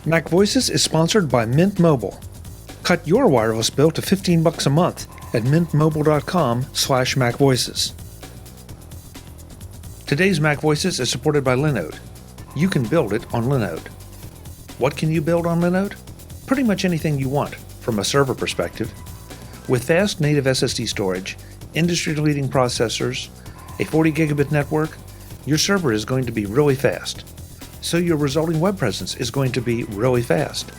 MacVoices is sponsored by MintMobile. Cut your wireless bill to $15 a month at mintmobile.com/MacVoices. Today's MacVoices is supported by Linode. You can build it on Linode. What can you build on Linode? Pretty much anything you want from a server perspective. With fast native SSD storage, industry-leading processors, a 40 gigabit network, your server is going to be really fast. So your resulting web presence is going to be really fast.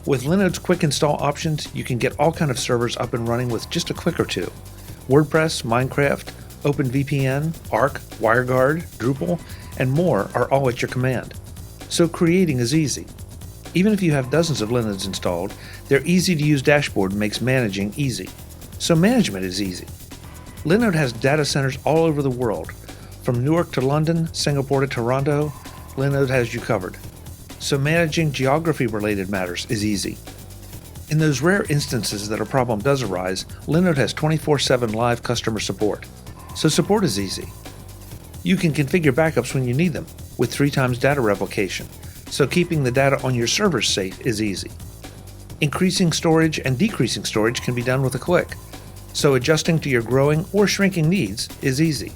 With Linode's quick install options, you can get all kinds of servers up and running with just a click or two. WordPress, Minecraft, OpenVPN, Arc, WireGuard, Drupal, and more are all at your command. So creating is easy. Even if you have dozens of Linodes installed, their easy-to-use dashboard makes managing easy. So management is easy. Linode has data centers all over the world. From Newark to London, Singapore to Toronto, Linode has you covered. So managing geography-related matters is easy. In those rare instances that a problem does arise, Linode has 24/7 live customer support. So support is easy. You can configure backups when you need them with 3 times data replication. So keeping the data on your servers safe is easy. Increasing storage and decreasing storage can be done with a click. So adjusting to your growing or shrinking needs is easy.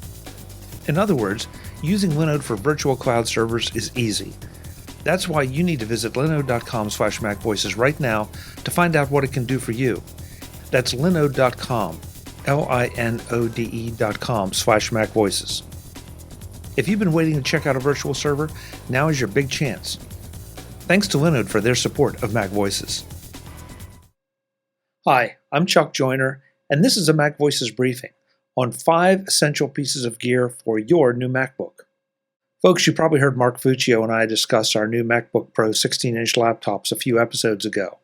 In other words, using Linode for virtual cloud servers is easy. That's why you need to visit linode.com/MacVoices right now to find out what it can do for you. That's linode.com, linode.com/MacVoices. If you've been waiting to check out a virtual server, now is your big chance. Thanks to Linode for their support of MacVoices. Hi, I'm Chuck Joyner, and this is a MacVoices briefing on 5 essential pieces of gear for your new MacBook. Folks, you probably heard Mark Fuccio and I discuss our new MacBook Pro 16-inch laptops a few episodes ago.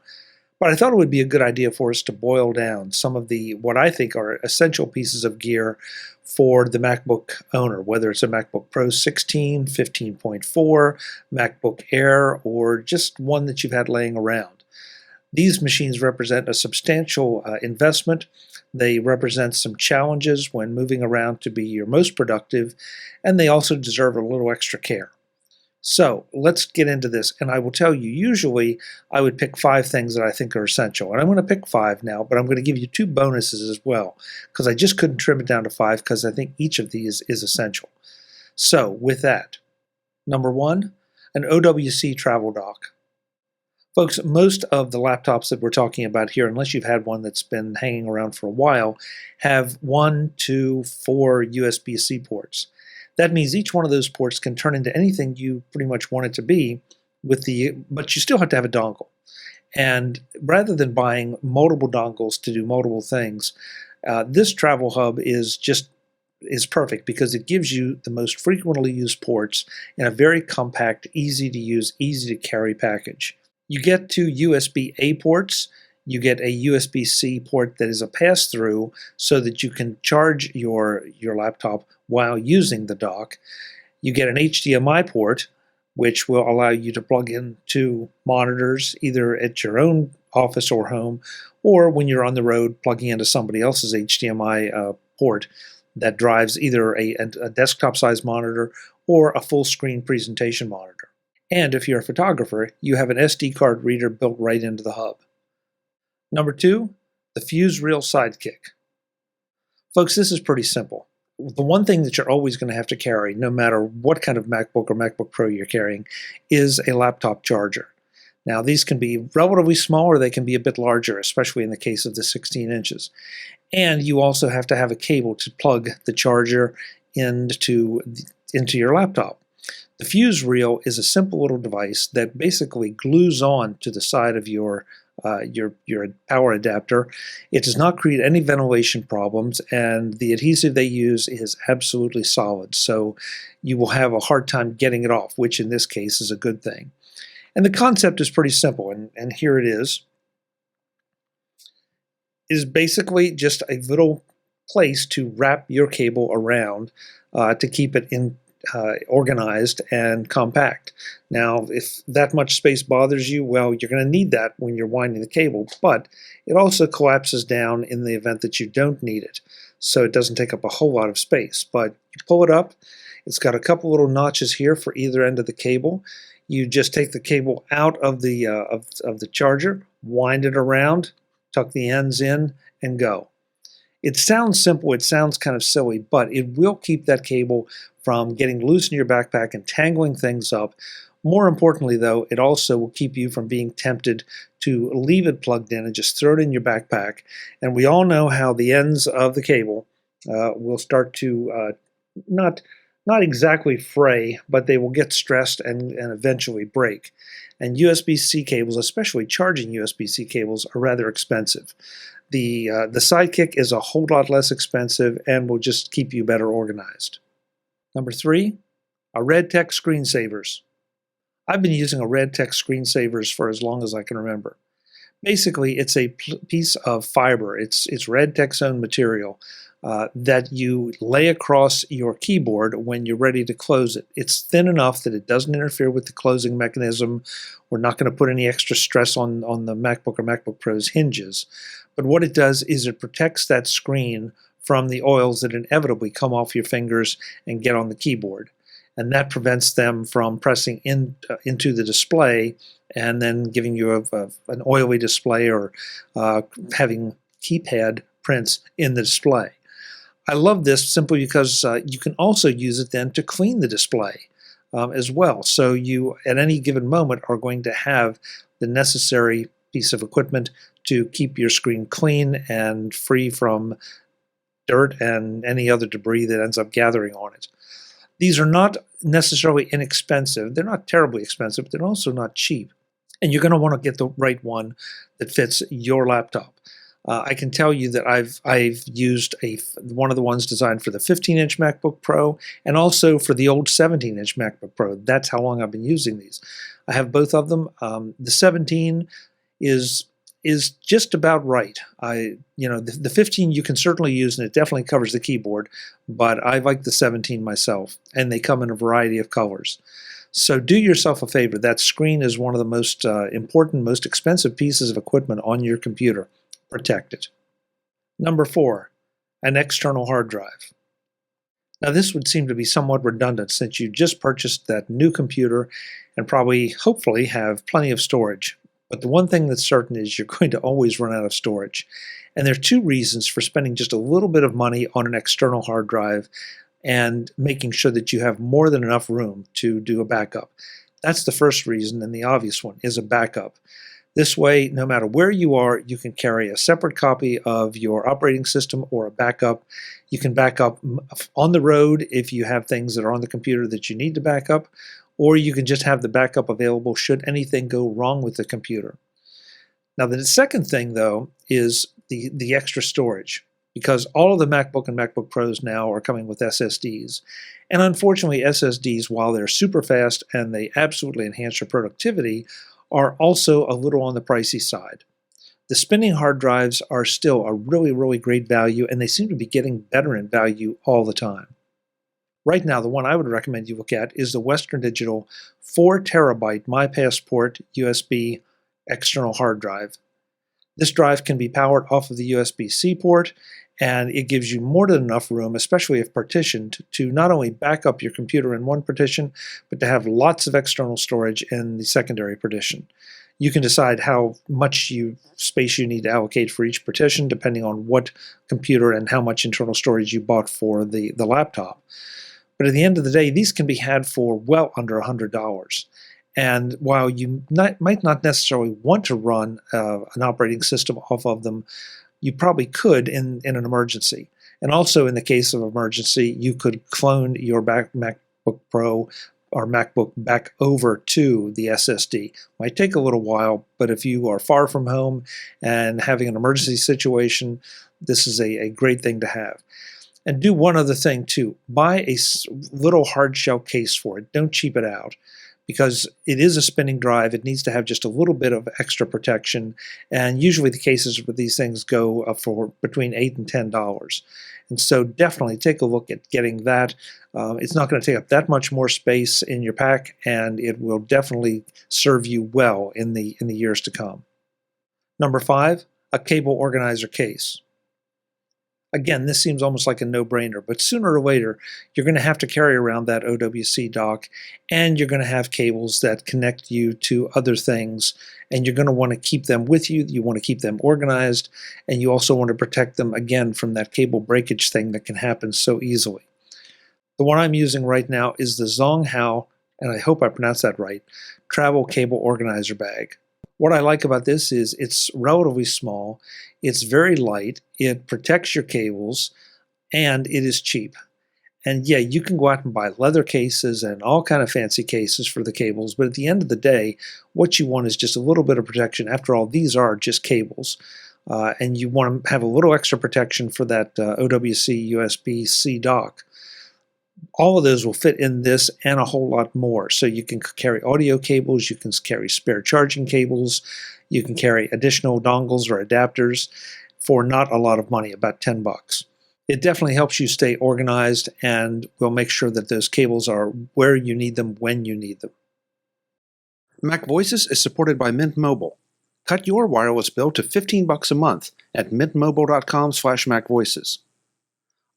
But I thought it would be a good idea for us to boil down some of what I think are essential pieces of gear for the MacBook owner, whether it's a MacBook Pro 16, 15.4, MacBook Air, or just one that you've had laying around. These machines represent a substantial investment. They represent some challenges when moving around to be your most productive, and they also deserve a little extra care. So let's get into this, and I will tell you, usually I would pick 5 things that I think are essential, and I'm going to pick 5 now, but I'm going to give you 2 bonuses as well, because I just couldn't trim it down to 5 because I think each of these is essential. So with that, number 1, an OWC Travel Dock. Folks, most of the laptops that we're talking about here, unless you've had one that's been hanging around for a while, have 1, 2, 4 USB-C ports. That means each one of those ports can turn into anything you pretty much want it to be, but you still have to have a dongle. And rather than buying multiple dongles to do multiple things, this travel hub is perfect because it gives you the most frequently used ports in a very compact, easy to use, easy to carry package. You get 2 USB-A ports, you get a USB-C port that is a pass-through so that you can charge your laptop while using the dock. You get an HDMI port, which will allow you to plug in 2 monitors, either at your own office or home, or when you're on the road, plugging into somebody else's HDMI port that drives either a desktop-sized monitor or a full-screen presentation monitor. And if you're a photographer, you have an SD card reader built right into the hub. Number 2, the Fuse Reel Sidekick. Folks, this is pretty simple. The one thing that you're always going to have to carry, no matter what kind of MacBook or MacBook Pro you're carrying, is a laptop charger. Now, these can be relatively small or they can be a bit larger, especially in the case of the 16 inches. And you also have to have a cable to plug the charger into your laptop. The Fuse Reel is a simple little device that basically glues on to the side of your power adapter. It does not create any ventilation problems, and the adhesive they use is absolutely solid, so you will have a hard time getting it off, which in this case is a good thing. And the concept is pretty simple, and here it is. It is basically just a little place to wrap your cable around to keep it organized and compact. Now, if that much space bothers you, well, you're going to need that when you're winding the cable, but it also collapses down in the event that you don't need it, so it doesn't take up a whole lot of space. But you pull it up, it's got a couple little notches here for either end of the cable. You just take the cable out of the charger, wind it around, tuck the ends in, and go. It sounds simple, it sounds kind of silly, but it will keep that cable from getting loose in your backpack and tangling things up. More importantly, though, it also will keep you from being tempted to leave it plugged in and just throw it in your backpack. And we all know how the ends of the cable will start to not exactly fray, but they will get stressed and eventually break. And USB-C cables, especially charging USB-C cables, are rather expensive. The Sidekick is a whole lot less expensive and will just keep you better organized. Number 3, a RadTech ScreenSavrz. I've been using a RadTech ScreenSavrz for as long as I can remember. Basically, it's a piece of fiber. It's RadTech's own material that you lay across your keyboard when you're ready to close it. It's thin enough that it doesn't interfere with the closing mechanism. We're not going to put any extra stress on the MacBook or MacBook Pro's hinges. But what it does is it protects that screen from the oils that inevitably come off your fingers and get on the keyboard. And that prevents them from pressing into the display and then giving you an oily display or having keypad prints in the display. I love this simply because you can also use it then to clean the display as well. So you, at any given moment, are going to have the necessary piece of equipment to keep your screen clean and free from dirt and any other debris that ends up gathering on it. These are not necessarily inexpensive. They're not terribly expensive, but they're also not cheap. And you're going to want to get the right one that fits your laptop. I can tell you that I've used one of the ones designed for the 15-inch MacBook Pro and also for the old 17-inch MacBook Pro. That's how long I've been using these. I have both of them. The 17 is just about right. The 15 you can certainly use, and it definitely covers the keyboard, but I like the 17 myself, and they come in a variety of colors. So do yourself a favor. That screen is one of the most important, most expensive pieces of equipment on your computer. Protect it. Number 4, an external hard drive. Now this would seem to be somewhat redundant since you just purchased that new computer and probably, hopefully, have plenty of storage. But the one thing that's certain is you're going to always run out of storage. And there are 2 reasons for spending just a little bit of money on an external hard drive and making sure that you have more than enough room to do a backup. That's the first reason, and the obvious one is a backup. This way, no matter where you are, you can carry a separate copy of your operating system or a backup. You can back up on the road if you have things that are on the computer that you need to back up, or you can just have the backup available should anything go wrong with the computer. Now, the second thing, though, is the extra storage, because all of the MacBook and MacBook Pros now are coming with SSDs. And unfortunately, SSDs, while they're super fast and they absolutely enhance your productivity, are also a little on the pricey side. The spinning hard drives are still a really, really great value, and they seem to be getting better in value all the time. Right now, the one I would recommend you look at is the Western Digital 4 terabyte MyPassport USB external hard drive. This drive can be powered off of the USB-C port, and it gives you more than enough room, especially if partitioned, to not only back up your computer in one partition, but to have lots of external storage in the secondary partition. You can decide how much space you need to allocate for each partition, depending on what computer and how much internal storage you bought for the laptop. But at the end of the day, these can be had for well under $100. And while you might not necessarily want to run an operating system off of them, you probably could in an emergency. And also in the case of emergency, you could clone your MacBook Pro or MacBook back over to the SSD. Might take a little while, but if you are far from home and having an emergency situation, this is a great thing to have. And do one other thing too. Buy a little hard shell case for it. Don't cheap it out, because it is a spinning drive. It needs to have just a little bit of extra protection, and usually the cases for these things go for between $8 and $10. And so definitely take a look at getting that. It's not going to take up that much more space in your pack, and it will definitely serve you well in the years to come. Number 5, a cable organizer case. Again, this seems almost like a no-brainer, but sooner or later, you're going to have to carry around that OWC dock, and you're going to have cables that connect you to other things, and you're going to want to keep them with you. You want to keep them organized, and you also want to protect them, again, from that cable breakage thing that can happen so easily. The one I'm using right now is the Zonghao, and I hope I pronounced that right, travel cable organizer bag. What I like about this is it's relatively small, it's very light, it protects your cables, and it is cheap. And yeah, you can go out and buy leather cases and all kind of fancy cases for the cables, but at the end of the day, what you want is just a little bit of protection. After all, these are just cables. And you want to have a little extra protection for that OWC USB-C dock. All of those will fit in this and a whole lot more. So you can carry audio cables, you can carry spare charging cables, you can carry additional dongles or adapters for not a lot of money, about 10 bucks. It definitely helps you stay organized and will make sure that those cables are where you need them when you need them. MacVoices is supported by MintMobile. Cut your wireless bill to 15 bucks a month at mintmobile.com/MacVoices.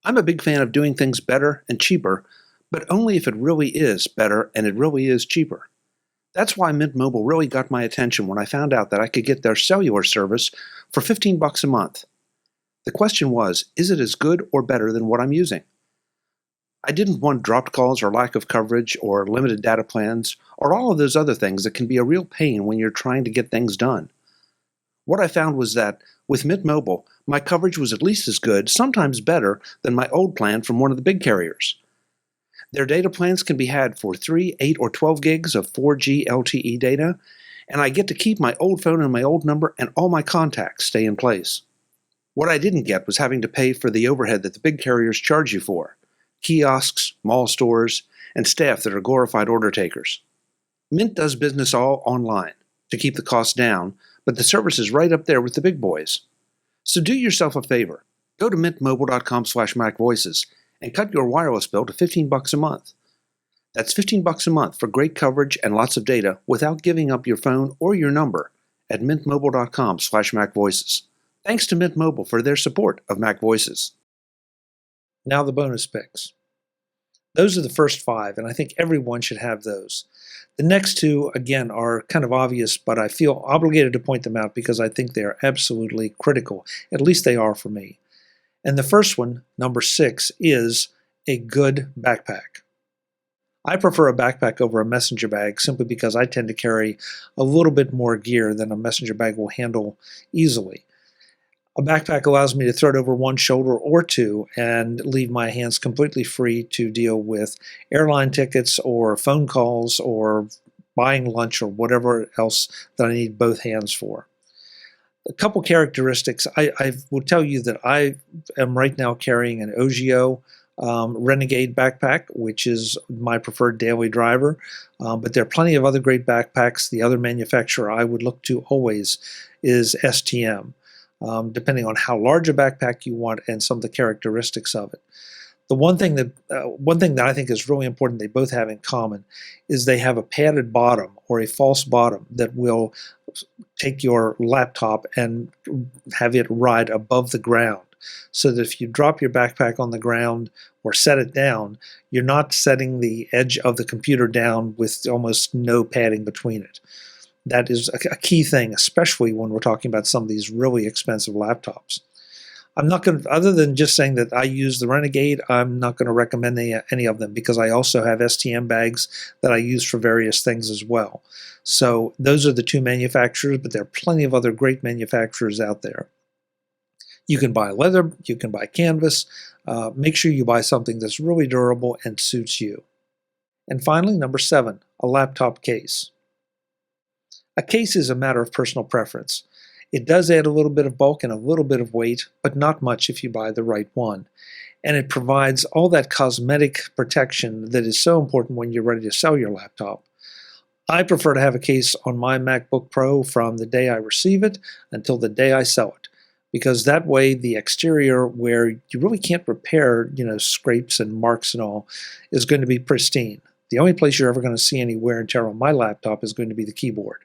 I'm a big fan of doing things better and cheaper, but only if it really is better and it really is cheaper. That's why Mint Mobile really got my attention when I found out that I could get their cellular service for 15 bucks a month. The question was, is it as good or better than what I'm using? I didn't want dropped calls or lack of coverage or limited data plans or all of those other things that can be a real pain when you're trying to get things done. What I found was that with Mint Mobile, my coverage was at least as good, sometimes better, than my old plan from one of the big carriers. Their data plans can be had for 3, 8, or 12 gigs of 4G LTE data, and I get to keep my old phone and my old number, and all my contacts stay in place. What I didn't get was having to pay for the overhead that the big carriers charge you for: kiosks, mall stores, and staff that are glorified order takers. Mint does business all online to keep the costs down, but the service is right up there with the big boys. So do yourself a favor. Go to mintmobile.com/MacVoices and cut your wireless bill to 15 bucks a month. That's 15 bucks a month for great coverage and lots of data without giving up your phone or your number at mintmobile.com/MacVoices. Thanks to Mint Mobile for their support of MacVoices. Now the bonus picks. Those are the first 5, and I think everyone should have those. The next 2, again, are kind of obvious, but I feel obligated to point them out because I think they are absolutely critical. At least they are for me. And the first one, number 6, is a good backpack. I prefer a backpack over a messenger bag simply because I tend to carry a little bit more gear than a messenger bag will handle easily. A backpack allows me to throw it over one shoulder or two and leave my hands completely free to deal with airline tickets or phone calls or buying lunch or whatever else that I need both hands for. A couple characteristics. I will tell you that I am right now carrying an OGO Renegade backpack, which is my preferred daily driver, but there are plenty of other great backpacks. The other manufacturer I would look to always is STM. Depending on how large a backpack you want and some of the characteristics of it. The one thing that I think is really important they both have in common is they have a padded bottom or a false bottom that will take your laptop and have it ride above the ground, so that if you drop your backpack on the ground or set it down, you're not setting the edge of the computer down with almost no padding between it. That is a key thing, especially when we're talking about some of these really expensive laptops. I'm not going to, other than just saying that I use the Renegade, I'm not going to recommend any of them because I also have STM bags that I use for various things as well. So those are the 2 manufacturers, but there are plenty of other great manufacturers out there. You can buy leather, you can buy canvas. Make sure you buy something that's really durable and suits you. And finally, number 7, a laptop case. A case is a matter of personal preference. It does add a little bit of bulk and a little bit of weight, but not much if you buy the right one. And it provides all that cosmetic protection that is so important when you're ready to sell your laptop. I prefer to have a case on my MacBook Pro from the day I receive it until the day I sell it, because that way the exterior, where you really can't repair, scrapes and marks and all, is going to be pristine. The only place you're ever going to see any wear and tear on my laptop is going to be the keyboard.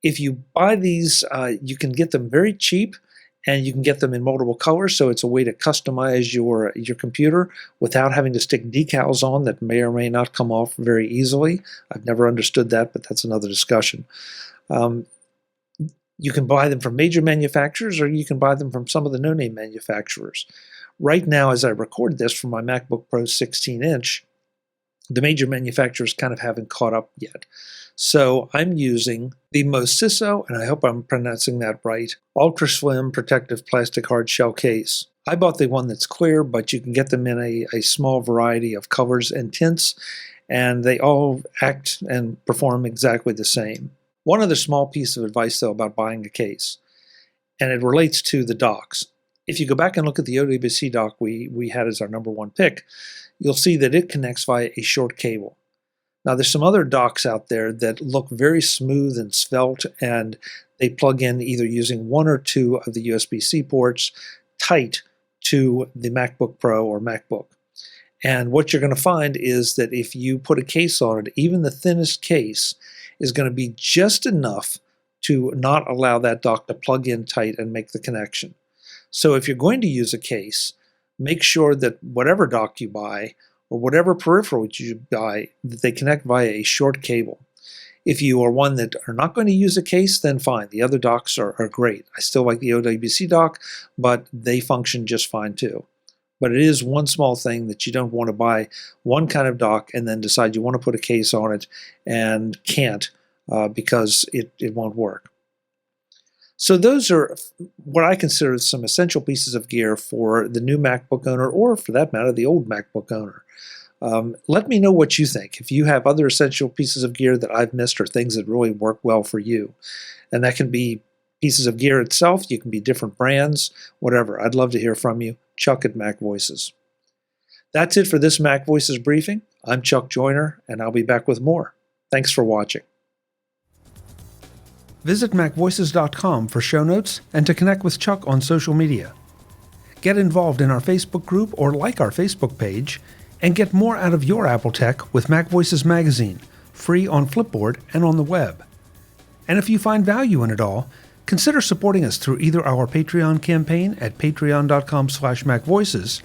If you buy these, you can get them very cheap, and you can get them in multiple colors, so it's a way to customize your computer without having to stick decals on that may or may not come off very easily. I've never understood that, but that's another discussion. You can buy them from major manufacturers, or you can buy them from some of the no-name manufacturers. Right now, as I record this for my MacBook Pro 16-inch, the major manufacturers kind of haven't caught up yet. So I'm using the Mociso, and I hope I'm pronouncing that right, Ultra Slim Protective Plastic Hard Shell Case. I bought the one that's clear, but you can get them in a small variety of colors and tints, and they all act and perform exactly the same. One other small piece of advice, though, about buying a case, and it relates to the docks. If you go back and look at the OWC dock we had as our number one pick, you'll see that it connects via a short cable. Now, there's some other docks out there that look very smooth and svelte, and they plug in either using one or two of the USB-C ports tight to the MacBook Pro or MacBook. And what you're going to find is that if you put a case on it, even the thinnest case is going to be just enough to not allow that dock to plug in tight and make the connection. So if you're going to use a case, make sure that whatever dock you buy or whatever peripheral you buy, that they connect via a short cable. If you are one that are not going to use a case, then fine. The other docks are great. I still like the OWC dock, but they function just fine too. But it is one small thing that you don't want to buy one kind of dock and then decide you want to put a case on it and can't because it won't work. So those are what I consider some essential pieces of gear for the new MacBook owner, or for that matter, the old MacBook owner. Let me know what you think. If you have other essential pieces of gear that I've missed or things that really work well for you. And that can be pieces of gear itself, you can be different brands, whatever. I'd love to hear from you. Chuck at MacVoices. That's it for this MacVoices briefing. I'm Chuck Joyner, and I'll be back with more. Thanks for watching. Visit MacVoices.com for show notes and to connect with Chuck on social media. Get involved in our Facebook group or like our Facebook page, and get more out of your Apple tech with MacVoices Magazine, free on Flipboard and on the web. And if you find value in it all, consider supporting us through either our Patreon campaign at patreon.com/MacVoices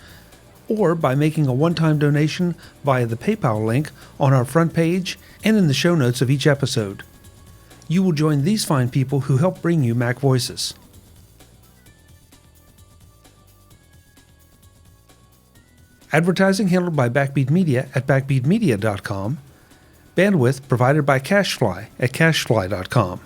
or by making a one-time donation via the PayPal link on our front page and in the show notes of each episode. You will join these fine people who help bring you MacVoices. Advertising handled by Backbeat Media at backbeatmedia.com. Bandwidth provided by CacheFly at cachefly.com.